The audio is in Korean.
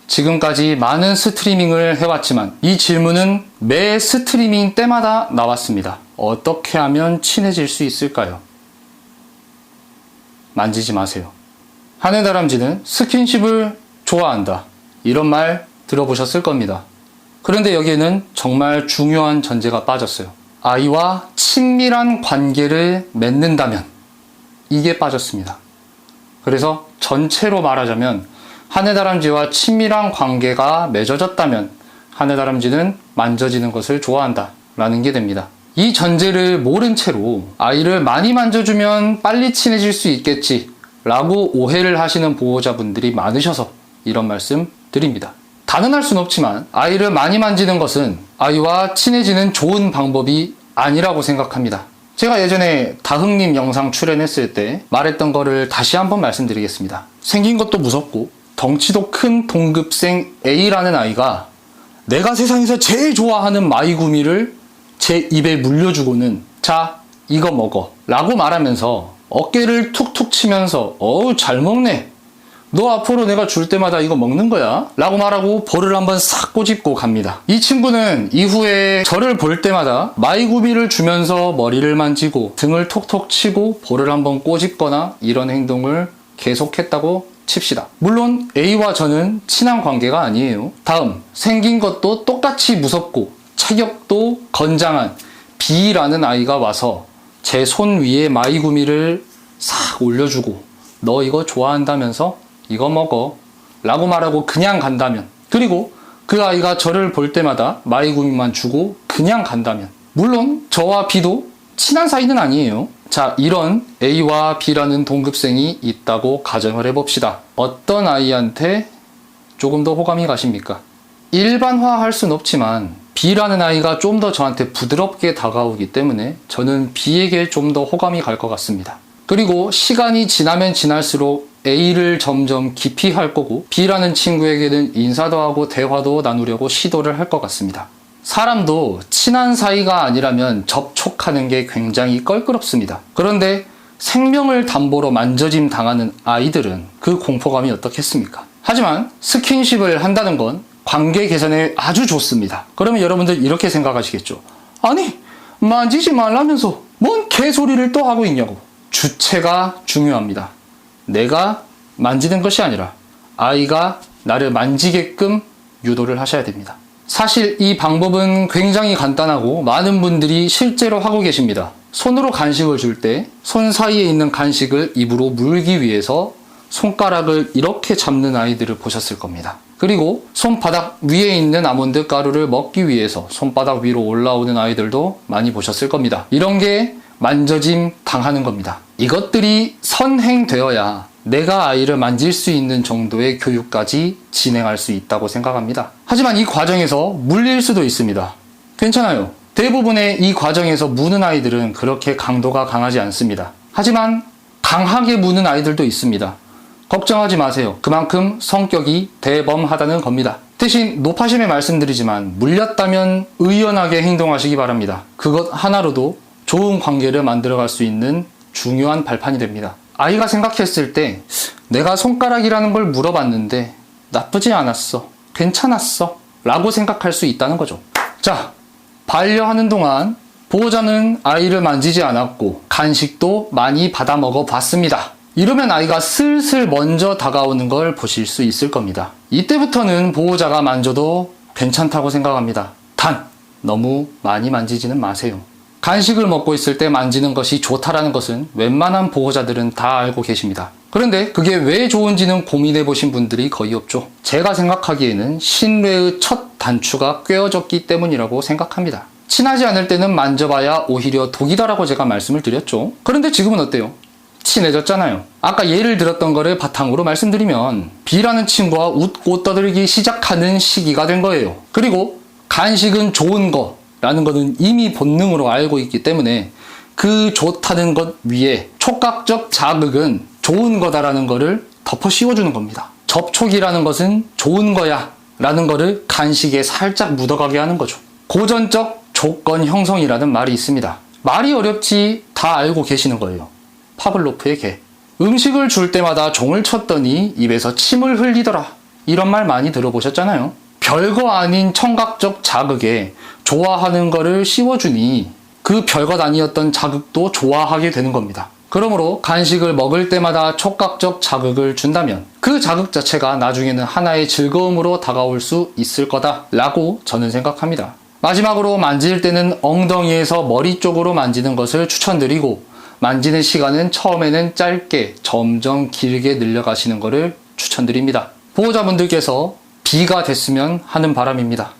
지금까지 많은 스트리밍을 해왔지만 이 질문은 매 스트리밍 때마다 나왔습니다. 어떻게 하면 친해질 수 있을까요? 만지지 마세요. 한해다람쥐는 스킨십을 좋아한다. 이런 말 들어보셨을 겁니다. 그런데 여기에는 정말 중요한 전제가 빠졌어요. 아이와 친밀한 관계를 맺는다면 이게 빠졌습니다. 그래서 전체로 말하자면 한해다람쥐와 친밀한 관계가 맺어졌다면 한해다람쥐는 만져지는 것을 좋아한다 라는 게 됩니다. 이 전제를 모른 채로 아이를 많이 만져주면 빨리 친해질 수 있겠지 라고 오해를 하시는 보호자분들이 많으셔서 이런 말씀 드립니다. 단언할 순 없지만 아이를 많이 만지는 것은 아이와 친해지는 좋은 방법이 아니라고 생각합니다. 제가 예전에 다흥님 영상 출연했을 때 말했던 거를 다시 한번 말씀드리겠습니다. 생긴 것도 무섭고 덩치도 큰 동급생 A라는 아이가 내가 세상에서 제일 좋아하는 마이구미를 제 입에 물려주고는 자 이거 먹어 라고 말하면서 어깨를 툭툭 치면서 어우 잘 먹네, 너 앞으로 내가 줄 때마다 이거 먹는 거야 라고 말하고 볼을 한번 싹 꼬집고 갑니다. 이 친구는 이후에 저를 볼 때마다 마이구미를 주면서 머리를 만지고 등을 톡톡 치고 볼을 한번 꼬집거나 이런 행동을 계속했다고 칩시다. 물론 A와 저는 친한 관계가 아니에요. 다음, 생긴 것도 똑같이 무섭고 체격도 건장한 B라는 아이가 와서 제 손 위에 마이구미를 싹 올려주고 너 이거 좋아한다면서 이거 먹어 라고 말하고 그냥 간다면, 그리고 그 아이가 저를 볼 때마다 마이구미만 주고 그냥 간다면, 물론 저와 B도 친한 사이는 아니에요. 자, 이런 A와 B라는 동급생이 있다고 가정을 해봅시다. 어떤 아이한테 조금 더 호감이 가십니까? 일반화할 순 없지만 B라는 아이가 좀 더 저한테 부드럽게 다가오기 때문에 저는 B에게 좀 더 호감이 갈 것 같습니다. 그리고 시간이 지나면 지날수록 A를 점점 기피할 거고 B라는 친구에게는 인사도 하고 대화도 나누려고 시도를 할 것 같습니다. 사람도 친한 사이가 아니라면 접촉하는 게 굉장히 껄끄럽습니다. 그런데 생명을 담보로 만져짐 당하는 아이들은 그 공포감이 어떻겠습니까? 하지만 스킨십을 한다는 건 관계 개선에 아주 좋습니다. 그러면 여러분들 이렇게 생각하시겠죠. 아니, 만지지 말라면서 뭔 개소리를 또 하고 있냐고. 주체가 중요합니다. 내가 만지는 것이 아니라 아이가 나를 만지게끔 유도를 하셔야 됩니다. 사실 이 방법은 굉장히 간단하고 많은 분들이 실제로 하고 계십니다. 손으로 간식을 줄 때 손 사이에 있는 간식을 입으로 물기 위해서 손가락을 이렇게 잡는 아이들을 보셨을 겁니다. 그리고 손바닥 위에 있는 아몬드 가루를 먹기 위해서 손바닥 위로 올라오는 아이들도 많이 보셨을 겁니다. 이런 게 만져짐 당하는 겁니다. 이것들이 선행되어야 내가 아이를 만질 수 있는 정도의 교육까지 진행할 수 있다고 생각합니다. 하지만 이 과정에서 물릴 수도 있습니다. 괜찮아요. 대부분의 이 과정에서 무는 아이들은 그렇게 강도가 강하지 않습니다. 하지만 강하게 무는 아이들도 있습니다. 걱정하지 마세요. 그만큼 성격이 대범하다는 겁니다. 대신 노파심에 말씀드리지만 물렸다면 의연하게 행동하시기 바랍니다. 그것 하나로도 좋은 관계를 만들어갈 수 있는 중요한 발판이 됩니다. 아이가 생각했을 때 내가 손가락이라는 걸 물어봤는데 나쁘지 않았어, 괜찮았어 라고 생각할 수 있다는 거죠. 자, 반려하는 동안 보호자는 아이를 만지지 않았고 간식도 많이 받아 먹어 봤습니다. 이러면 아이가 슬슬 먼저 다가오는 걸 보실 수 있을 겁니다. 이때부터는 보호자가 만져도 괜찮다고 생각합니다. 단, 너무 많이 만지지는 마세요. 간식을 먹고 있을 때 만지는 것이 좋다라는 것은 웬만한 보호자들은 다 알고 계십니다. 그런데 그게 왜 좋은지는 고민해 보신 분들이 거의 없죠. 제가 생각하기에는 신뢰의 첫 단추가 꿰어졌기 때문이라고 생각합니다. 친하지 않을 때는 만져봐야 오히려 독이다라고 제가 말씀을 드렸죠. 그런데 지금은 어때요? 친해졌잖아요. 아까 예를 들었던 거를 바탕으로 말씀드리면 B라는 친구와 웃고 떠들기 시작하는 시기가 된 거예요. 그리고 간식은 좋은 거라는 거는 이미 본능으로 알고 있기 때문에 그 좋다는 것 위에 촉각적 자극은 좋은 거다라는 거를 덮어 씌워주는 겁니다. 접촉이라는 것은 좋은 거야 라는 거를 간식에 살짝 묻어가게 하는 거죠. 고전적 조건 형성이라는 말이 있습니다. 말이 어렵지 다 알고 계시는 거예요. 파블로프의 개. 음식을 줄 때마다 종을 쳤더니 입에서 침을 흘리더라. 이런 말 많이 들어보셨잖아요. 별거 아닌 청각적 자극에 좋아하는 거를 씌워주니 그 별것 아니었던 자극도 좋아하게 되는 겁니다. 그러므로 간식을 먹을 때마다 촉각적 자극을 준다면 그 자극 자체가 나중에는 하나의 즐거움으로 다가올 수 있을 거다라고 저는 생각합니다. 마지막으로 만질 때는 엉덩이에서 머리 쪽으로 만지는 것을 추천드리고 만지는 시간은 처음에는 짧게 점점 길게 늘려가시는 것을 추천드립니다. 보호자분들께서 B가 됐으면 하는 바람입니다.